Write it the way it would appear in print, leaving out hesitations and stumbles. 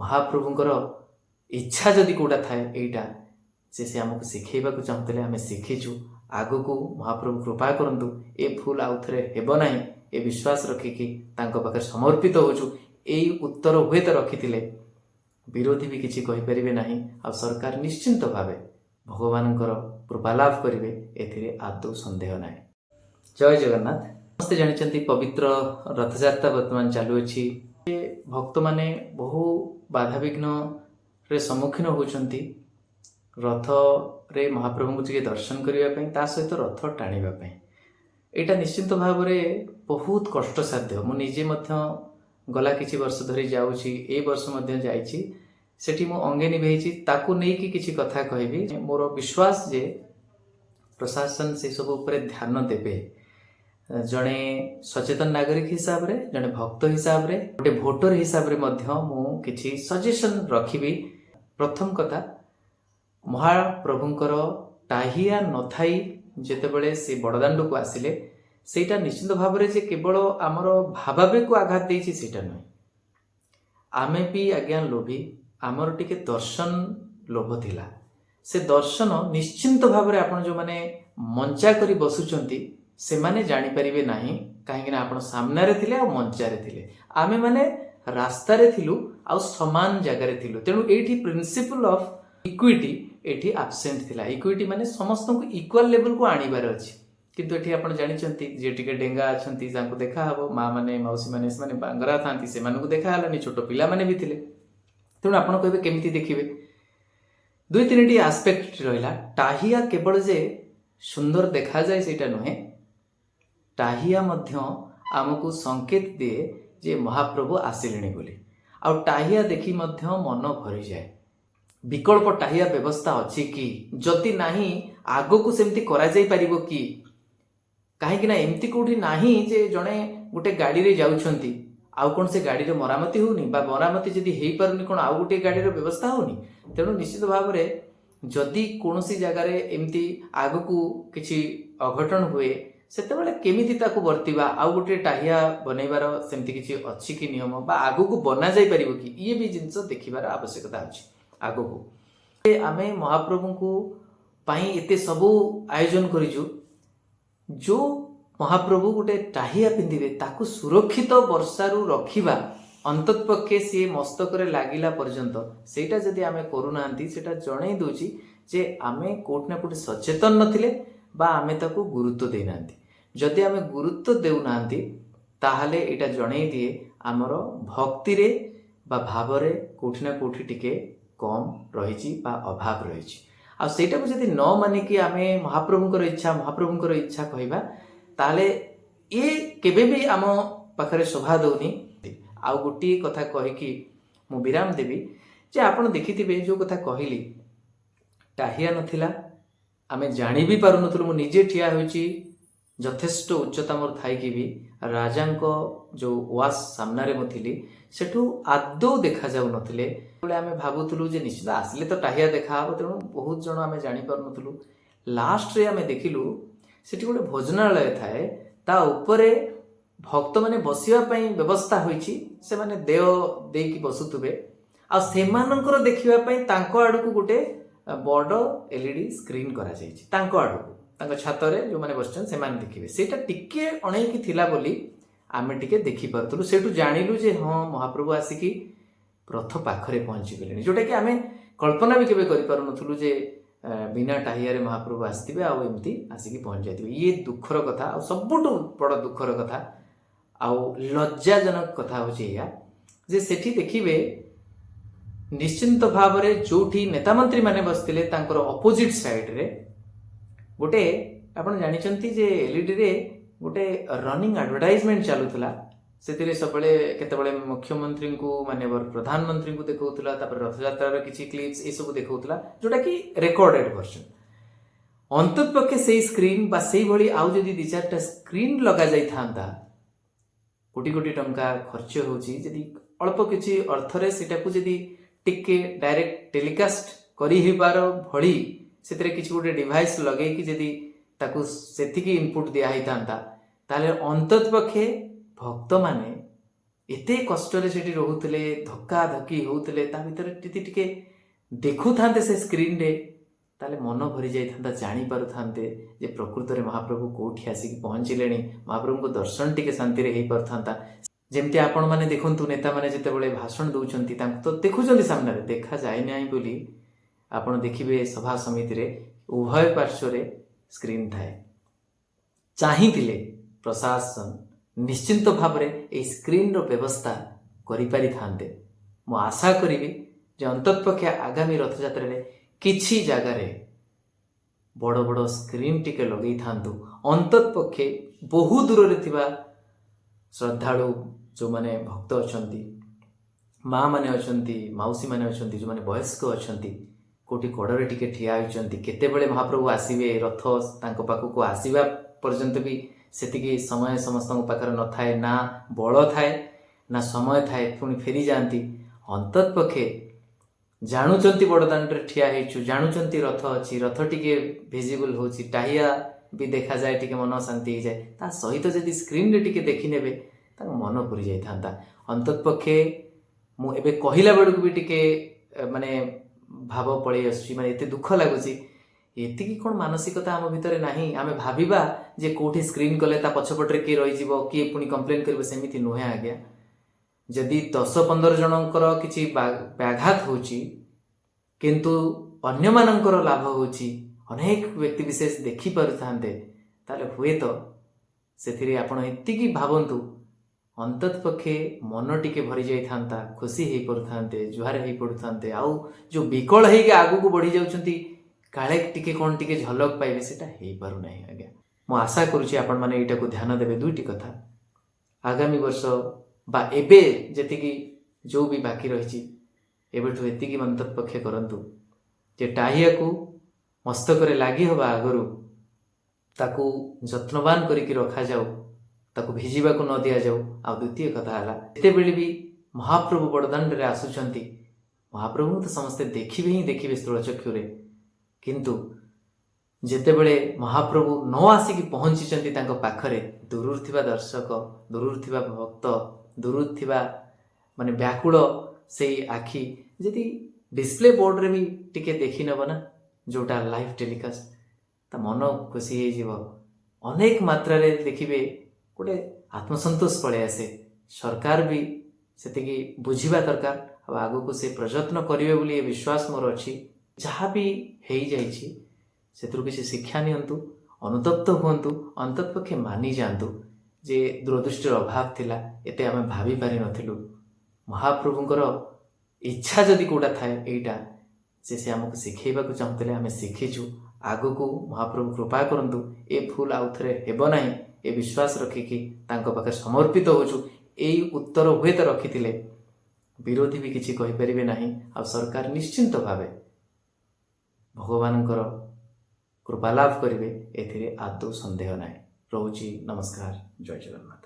महाप्रभुंकर इच्छा जदि कोटा थाए एटा से आमको शिखेबा चाहूले आम शिखीचु आगु महाप्रभु कृपा करंतु ए भूल आउ थे हेब नाही ए विश्वास रखिकी पाखे समर्पित होचु एई उत्तर हुए तो रखी विरोधी भी किसी कहींपर ना आ सरकार निश्चिंत भाव भगवान कृपालाभ करेंगे ए आदौ संदेह ना। जय जगन्नाथ। समस्ते जानते पवित्र रथयात्रा वर्तमान चलुअछि भक्त माने बहु बाधाविघ्न रे सम्मुखीन होती रथ रे महाप्रभु को दर्शन करने सहित रथ टाणिबा एटा निश्चिंत भाव में बहुत कष्टसाध्य। मु निजे गला किछि वर्ष धरी जाउछि ए वर्ष मध्य जाइछि सेठी मु अंगे निभेछि ताकू नै कि किछि कथा कहबी। मोर विश्वास जे प्रशासन से सब ऊपर ध्यान देबे जड़े सचेतन नागरिक हिसाब रे जड़े भक्त हिसाब रे गोटे भोटर हिसाब रे मध्य मु किछि सजेशन रखिबी। प्रथम कथा महाप्रभुंकर टाहिया न थाई जेतेबेले से बड़दाण्ड को आसिले सेटा निश्चित भाव में जे केवल आमर भावावेग को आघात देछि सेटा नहीं आमे भी आज्ञा लोभी आमर टिके दर्शन लोभ थिला से दर्शन निश्चिंत भाव में आपण जो माने मंचा करी बसुचंती से माने जानि परिबे नाही काहेकि ना आपण सामने रे थिले आ मंचा रे थिले आमे माने रास्ता रे थिलु आ समान जगह रे थिलु तेनु एठी प्रिंसिपल ऑफ इक्विटी एठी एब्सेंट थिला। इक्विटी माने समस्त को इक्वल लेवल को आनिबार अछि किंतु एठी आपण जानिचंती जे टिके डेंगा अछंती जांको देखा हबो मां माने मौसी माने से माने बांगरा थांती से मानको देखा हलानी छोटो पिला माने भी थिले तेनु आपण कहबे केमिति देखिबे दुई तीनटी एस्पेक्ट रहिला। टाहिया केवल जे सुंदर देखा जाए सेटा नहे टाहिया मध्य आमको संकेत दिए जे महाप्रभु आसिलेनी बोली आ टाहिया देखि मध्य मन भरी जाए। विकल्प टाहिया व्यवस्था अच्छी कि जदि नाही आगो को सेमती करा जाई परिबो कि कहीं ना एमती कोठी नाही जे जड़े गोटे गाड़ी रे जाउछंती आउ कोन से गाड़ी रे मरामती होनी बा मरामती जदि हेई परनी कोन आउ गोटे गाड़ी रे व्यवस्था होनी तेणु निश्चित भाव में जदि कोनोसी जगह रे एमती आगो को किछि अघटन हुए सेते बेले केमिति ताकू वर्तिबा आउ गोटे टाहिया बनैबार सेमती किछि अछि कि नियम बा आगो को बना जाई परिबो कि ये भी जिंस देखिबार आवश्यकता अछि। आगो को आमे महाप्रभु को पाई एते सबू आयोजन करिजु जो महाप्रभु गोटे टाहिया पिंधिबे ताकू सुरक्षित वर्षारू रखिबा अंततपक्षे सी मस्तक रे लागिला पर्यंत सेटा जदि आमे करूनांती सेटा जणै दोची जे आमे कोट ना कोट सचेतन नथिले बा आमे ताकू गुरुत्व देनांती जदि आमे गुरुत्व देउनांती ताहाले एटा जणै दिए आमर भक्ति रे बा भाव रे कोठी ना कोठी टिके कम रही बा अभाव रही आ सेटा को जदि न मानिकी आमे महाप्रभुंकर इच्छा कहबा ताले ये केबे भी आम पाखरे शोभा दौनी। आउ गोटे कथा कहीकि मु विराम देवी जे आपण देखिथिबे जो कथा कहली टाहिया नथिला आमे जानि भी पारु नथुलु। मु निजे ठिया होइची यथेष्ट उच्चता मोर थाई कि भी राजांको जो वास सामना रे मथिली सेठू आदौ देखा जाउ नथिले बोले आमे भाबुथुलु जे निश्चित आसिले तो टाहिया देखा हबो तेणु बहुत जण आमे जानि पारु नथुलु। लास्ट रे आमे देखिलु सेठी गोटे भोजनालय थाए ता उपरे भक्त माने बसिया पई व्यवस्था होईची से माने देव देकी बसुतबे आ सेमानंकर देखिबा पई तांको आडू गोटे बड़ एलईडी स्क्रीन करा जाईची तांको आडू तांको छात रे जो माने बसचन से माने देखिबे सेटा टिके अणैकी थिला बोली आमे टिके देखि परतुलु सेठु जानिलु जे हां महाप्रभु आसिकी रथ पाखरे पहुंची गेलेनी जोटा कि आमे कल्पना भी केबे करि पारु नथुलु जे बिना टाहिया रे महाप्रभु आसथिबे आ एमती आसिकी पहुंच जाइथिबे। ये दुखर कथा आ सबुटु बड़ दुखर कथा आ लज्जाजनक कथा होची या जे सेठी देखिबे निश्चिंत भाव रे जोठी नेता मंत्री माने बसथिले तांकर अपोजिट साइड रे गोटे आपण जानिचंती जे एलईडी रे गोटे रनिंग एडवर्टाइजमेंट चालुथला से सबले केतबले मुख्यमंत्री को माने प्रधानमंत्री को देखौथला तापर रथयात्रा किछि क्लिप्स ए सब देखौथला जोटा कि रेकॉर्डेड वर्जन अंततपक्षे से स्क्रीन बा से भली आउ जदि दि चारटा स्क्रीन लगा जाई थांता कोटी कोटी टंका खर्च होची जदि अल्प किछि अर्थ रे सेटा को जदि टिके डायरेक्ट टेलीकास्ट करी हिबार भली सेतरे किछि गोटे डिवाइस लगेई कि जदि ताकू सेथिकी इनपुट दिया ही थांता ताले अंततपक्षे भक्त माने एते कष्ट से रोते धक्का धक्की होते भितर टी देखु था से स्क्रीन रे ताले मन भरी जाता जानी पारु थांते जे प्रकृत में महाप्रभु कोठी आसिक पहुँचले महाप्रभु को दर्शन टी शांति रे हो पारथा जमती आपण मैंने देखु नेता मैंने जिते भाषण दौरान तो देखुं सामने देखा जाए ना बोली आपण देखिए सभा समिति रे उभय पार्श्व स्क्रीन थाए चाहिए प्रशासन निश्चिंत भाव में स्क्रीन रो व्यवस्था करि पारि थांते मु आशा करी जे अंततपक्षे आगामी रथ यात्रा रे किछि जगार बड़ बड़ स्क्रीन टिके लगे थांतु अंततपक्षे बहु दूर रे थिबा श्रद्धालु जो माने भक्त अछंती माँ माने अछंती मौसी माने अछंती जो माने वयस्क अछंती कोटी कड़े टिके ठिया होइचंती केतेबेले महाप्रभु आसीबे रथ तांको पाखକୁ आसीबा पर्यंत भी सेतिकी समय समस्त पाखर न थाए ना बल थाए ना समय थाए पुणी फेरी जाती अंततपक्षे जानुचंती बड़दाण्ड ठिया होइछु जानुचंती रथ अच्छी रथ टिके भिजिबल होची टाहिया भी देखा जाए टिके मन शांति हो जाए ता सहित जदि स्क्रीन रे टिके देखि नेबे ता मन पुरी जाई थांता अंततपक्षे मु एबे कहिला बेडକୁ भी टिके माने भाव पड़े आसुची माने एते दुख लागुची एतिकी कौन मानसिकता आम भितर नाही आमे भाबिबा जे कोठी स्क्रीन कले ता पछपटरे के रही जीवो किए पुणी कंप्लेन करबो सेमिति नुहे आज्ञा जदि 10-15 जनकर किछि व्याघात होची किंतु अन्य मानकर लाभ होची अनेक व्यक्ति विशेष देखि पारुथांते ताले हुए तो सेथिरे आपण एतिकी भावंतु अंततपक्षे मन टिके भरी जाई थांता खुशी हेई परुथांते जुहार हेई पड़ुथांते आउ जो विकल हेई आगु को बढ़ी जाउचंती काले टिके कौन टिके झलक पाइबे सेटा हेई पारु नाही आज्ञा मु आशा करूची आपण माने एटा को ध्यान देबे दुईटी कथा आगामी वर्ष बा एबे जेतिकी जो भी बाकी रहिची एबेठु एतिकी अंततपक्षे करंतु जे टाहिया को मस्तकरे लागी हबा आगरु ताकू जत्नवान करिकी रखा जाऊ ताकू भिजिबा को न दिया जाऊ आ द्वितीय कथा हला एते बेले भी महाप्रभु बड़दाण्ड रे आसुचंती महाप्रभु तो समस्ते देखिबे ही देखिबे स्थूल चक्षुरे किंतु जेतेबेले महाप्रभु न आसिकी पहुंचीचंती तांको पाखरे दूर थिबा दर्शक दूर थिबा भक्त दूर थिबा माने व्याकुल से आखि जदि डिस्प्ले बोर्ड रे भी टिके देखि नब ना जोटा लाइव टेलीकास्ट ता मन खुशी हे जीव अनेक मात्रा रे देखिबे गोटे आत्मसंतोष पड़े आसे सरकार भी सेतिकी बुझिबा दरकार आ आगु को से प्रयत्न करिवे बोली विश्वास मोर अछि जहाँ भी हो जाइछि सेतरु किसी शिक्षा नियंतु अनुतप्त हुअन्तु अंततपक्षे मानि जातु जे दूरदृष्टिर अभाव थिला एते आमे भाभी पारि नथिलु महाप्रभुंकर इच्छा जदि कोटा थाए एटा से आमको शिखेबाकू चाहूले आमे शिखिछु आगु को महाप्रभु कृपा करंतु ए फूल आउ थरे हेबो नाही ए विश्वास रखिकी तांको पाखे समर्पित होछु एई उत्तर हुए तो रखिथिले विरोधी भी किछि कहि परिबे नाही आ सरकार निश्चिंत भावे भगवानଙ୍କର कृपा लाभ करिवे एथिरे आदौ संदेह नाही। रहुची नमस्कार जय जगन्नाथ।